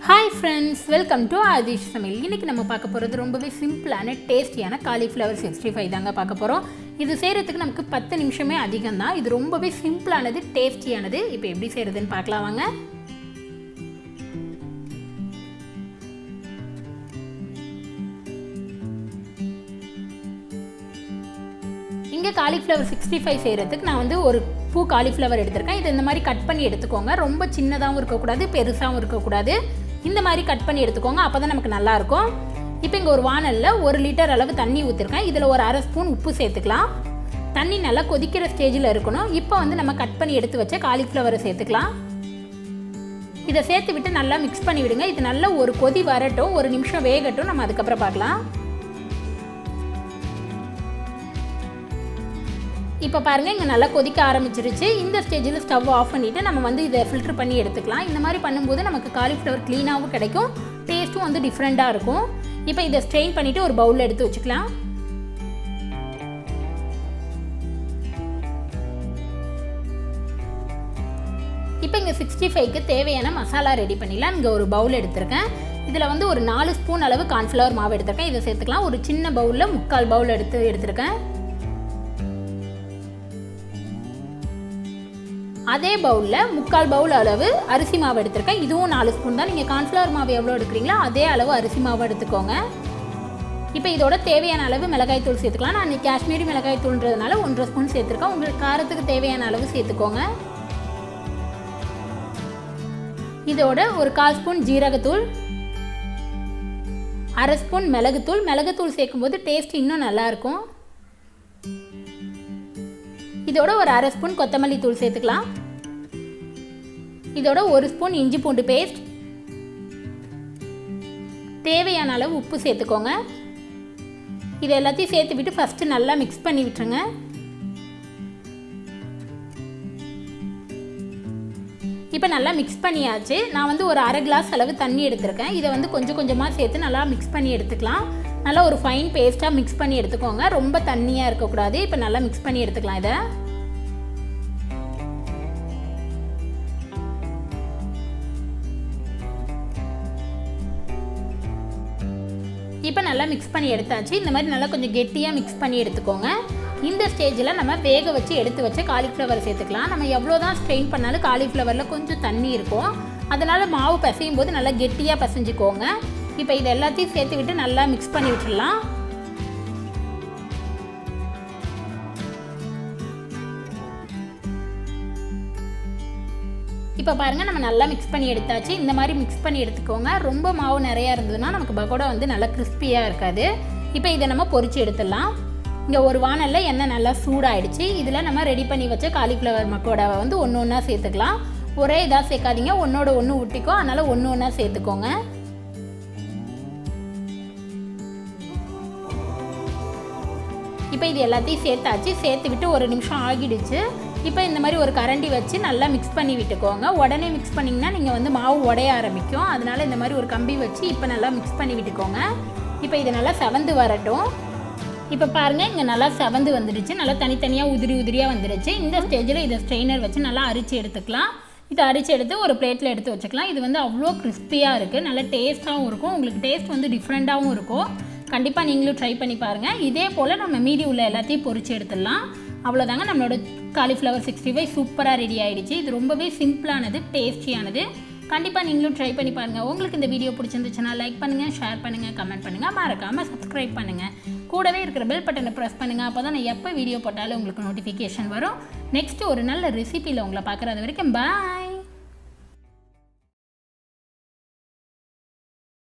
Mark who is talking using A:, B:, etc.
A: Hi friends, welcome to Aadhish Samayal. இன்னைக்கு நம்ம பார்க்க போறது ரொம்பவே சிம்பிளான டேஸ்டியான காலிஃப்ளவர் 65 தாங்க பார்க்க போறோம். இது செய்யிறதுக்கு நமக்கு 10 நிமிஷமே அதிகம் தான். இது ரொம்பவே சிம்பிளானது, டேஸ்டியானது. இப்போ எப்படி செய்யிறதுன்னு பார்க்கலாம் வாங்க. இங்க காலிஃப்ளவர் 65 செய்யிறதுக்கு நான் வந்து ஒரு பூ காலிஃப்ளவர் எடுத்துர்க்கேன். இது இந்த மாதிரி கட் பண்ணி எடுத்துக்கோங்க. ரொம்ப சின்னதாவும் இருக்க கூடாது, பெருசாவும் இருக்க கூடாது. இந்த மாதிரி கட் பண்ணி எடுத்துக்கோங்க. அப்பதான் நமக்கு நல்லா இருக்கும். இப்போ இங்க ஒரு வாணல்ல 1 லிட்டர் அளவு தண்ணி ஊத்திருக்கேன். இதுல ஒரு அரை ஸ்பூன் உப்பு சேர்த்துக்கலாம். தண்ணி நல்லா கொதிக்கிற ஸ்டேஜ்ல இருக்கணும். இப்போ வந்து நம்ம கட் பண்ணி எடுத்து வச்ச காலிஃப்ளவரை சேர்த்துக்கலாம். இத சேர்த்து விட்டு நல்லா mix பண்ணி விடுங்க. இது நல்லா ஒரு கொதி வரட்டும், ஒரு நிமிஷம் வேகட்டும், நம்ம அதுக்கு அப்புறம் பார்க்கலாம். இப்போ பாருங்க இங்க நல்லா கொதிக்க ஆரம்பிச்சிருச்சு. இந்த ஸ்டேஜ்ல ஸ்டவ் ஆஃப் பண்ணிட்டு நம்ம வந்து இத ஃபில்டர் பண்ணி எடுத்துக்கலாம். இந்த மாதிரி பண்ணும்போது நமக்கு காலிஃப்ளவர் க்ளீனாவும் கிடைக்கும், டேஸ்டும் வந்து டிஃபரண்டா இருக்கும். இப்போ இத ஸ்ட்ரெயின் பண்ணிட்டு ஒரு பவுல்ல எடுத்து வச்சுக்கலாம். இப்போ இங்க 65க்கு தேவையான மசாலா ரெடி பண்ணிடலாம். இங்க ஒரு பவுல் எடுத்துர்க்கேன். இதுல வந்து ஒரு 4 ஸ்பூன் அளவு கார்ன்ஃப்ளவர் மாவு எடுத்துர்க்கேன். இத சேர்த்துக்கலாம். ஒரு சின்ன பவுல்ல 3/4 பவுல் எடுத்துர்க்கேன். அதே பவுல்ல 3/4 பவுல் அளவு அரிசி மாவு எடுத்துர்க்கேன். இதுவும் 4 ஸ்பூன் தான். நீங்க கார்ன்ஃப்ளவர் மாவு எவ்வளவு எடுக்கறீங்களோ அதே அளவு அரிசி மாவு எடுத்துக்கோங்க. இப்போ இதோட தேவையான அளவு மிளகாய் தூள் சேர்த்துக்கலாம். நான் காஷ்மீரி மிளகாய் தூள்ன்றதுனால 1.5 ஸ்பூன் சேர்த்துர்க்கேன். உங்களுக்கு காரத்துக்கு தேவையான அளவு சேர்த்துக்கோங்க. இதோட ஒரு 1/4 ஸ்பூன் ஜீரகத்தூள், அரை ஸ்பூன் மிளகுத்தூள். மிளகுத்தூள் சேர்க்கும்போது டேஸ்ட் இன்னும் நல்லா இருக்கும். இதோட ஒரு அரை ஸ்பூன் கொத்தமல்லி தூள் சேர்த்துக்கலாம். இதோட ஒரு ஸ்பூன் இஞ்சி பூண்டு பேஸ்ட், தேவையான அளவு உப்பு சேர்த்துக்கோங்க. இது எல்லாத்தையும் சேர்த்து விட்டு ஃபர்ஸ்ட் நல்லா மிக்ஸ் பண்ணி விட்டுருங்க. இப்போ நல்லா மிக்ஸ் பண்ணியாச்சு. நான் வந்து ஒரு அரை கிளாஸ் அளவு தண்ணி எடுத்துருக்கேன். இதை வந்து கொஞ்சம் கொஞ்சமாக சேர்த்து நல்லா மிக்ஸ் பண்ணி எடுத்துக்கலாம். நல்லா ஒரு ஃபைன் பேஸ்ட்டாக மிக்ஸ் பண்ணி எடுத்துக்கோங்க. ரொம்ப தண்ணியாக இருக்கக்கூடாது. இப்போ நல்லா மிக்ஸ் பண்ணி எடுத்துக்கலாம். இதை இப்போ நல்லா மிக்ஸ் பண்ணி எடுத்தாச்சு. இந்த மாதிரி நல்லா கொஞ்சம் கெட்டியாக மிக்ஸ் பண்ணி எடுத்துக்கோங்க. இந்த ஸ்டேஜில் நம்ம வேக வச்சு எடுத்து வச்ச காலிஃப்ளவர் சேர்த்துக்கலாம். நம்ம எவ்வளோ தான் ஸ்ட்ரெயின் பண்ணாலும் காலிஃப்ளவரில் கொஞ்சம் தண்ணி இருக்கும். அதனால் மாவு பிசையும் போது நல்லா கெட்டியாக பிசைஞ்சிக்கோங்க. இப்போ இது எல்லாத்தையும் சேர்த்து விட்டு நல்லா மிக்ஸ் பண்ணி விட்டுடலாம். இப்போ பாருங்கள் நம்ம நல்லா மிக்ஸ் பண்ணி எடுத்தாச்சு. இந்த மாதிரி மிக்ஸ் பண்ணி எடுத்துக்கோங்க. ரொம்ப மாவு நிறையா இருந்ததுன்னா நமக்கு பக்கோடா வந்து நல்லா கிறிஸ்பியாக இருக்காது. இப்போ இதை நம்ம பொரிச்சு எடுத்துடலாம். இங்கே ஒரு வாணல்ல எண்ணெய் நல்லா சூடாயிடுச்சு. இதில் நம்ம ரெடி பண்ணி வச்ச காலிஃப்ளவர் பக்கோடாவை வந்து ஒன்று ஒன்றா சேர்த்துக்கலாம். ஒரே இதாக சேர்க்காதீங்க, ஒன்றோட ஒன்று ஊட்டிக்கோ. அதனால் ஒன்று ஒன்றா சேர்த்துக்கோங்க. இப்போ இது எல்லாத்தையும் சேர்த்தாச்சு. சேர்த்து விட்டு ஒரு நிமிஷம் ஆகிடுச்சு. இப்போ இந்த மாதிரி ஒரு கரண்டி வச்சு நல்லா மிக்ஸ் பண்ணி விட்டுக்கோங்க. உடனே மிக்ஸ் பண்ணிங்கன்னா நீங்கள் வந்து மாவு உடைய ஆரம்பிக்கும். அதனால் இந்த மாதிரி ஒரு கம்பி வச்சு இப்போ நல்லா மிக்ஸ் பண்ணி விட்டுக்கோங்க. இப்போ இது நல்லா செவந்து வரட்டும். இப்போ பாருங்கள் இங்கே நல்லா செவந்து வந்துடுச்சு. நல்லா தனித்தனியாக உதிரியாக வந்துடுச்சு. இந்த ஸ்டேஜில் இதை ஸ்ட்ரெயினர் வச்சு நல்லா அரிச்சு எடுத்துக்கலாம். இதை அரிச்சு எடுத்து ஒரு பிளேட்டில் எடுத்து வச்சுக்கலாம். இது வந்து அவ்வளோ கிறிஸ்பியாக இருக்குது, நல்லா டேஸ்ட்டாகவும் இருக்கும். உங்களுக்கு டேஸ்ட் வந்து டிஃப்ரெண்ட்டாகவும் இருக்கும். கண்டிப்பாக நீங்களும் ட்ரை பண்ணி பாருங்கள். இதே போல் நம்ம மீதி உள்ள எல்லாத்தையும் பொரிச்சு எடுத்துடலாம். அவ்வளோதாங்க, நம்மளோட காலிஃப்ளவர் 65 சூப்பராக ரெடி ஆகிடுச்சு. இது ரொம்பவே சிம்பிளானது, டேஸ்டியானது. கண்டிப்பாக நீங்களும் ட்ரை பண்ணி பாருங்கள். உங்களுக்கு இந்த வீடியோ பிடிச்சிருந்துச்சுன்னா லைக் பண்ணுங்கள், ஷேர் பண்ணுங்கள், கமெண்ட் பண்ணுங்கள், மறக்காமல் சப்ஸ்கிரைப் பண்ணுங்கள். கூடவே இருக்கிற பெல் பட்டனை ப்ரெஸ் பண்ணுங்கள். அப்போ தான் நான் எப்போ வீடியோ போட்டாலும் உங்களுக்கு நோட்டிஃபிகேஷன் வரும். நெக்ஸ்ட்டு ஒரு நல்ல ரெசிபியில் உங்களை பார்க்குறது வரைக்கும் பாய்.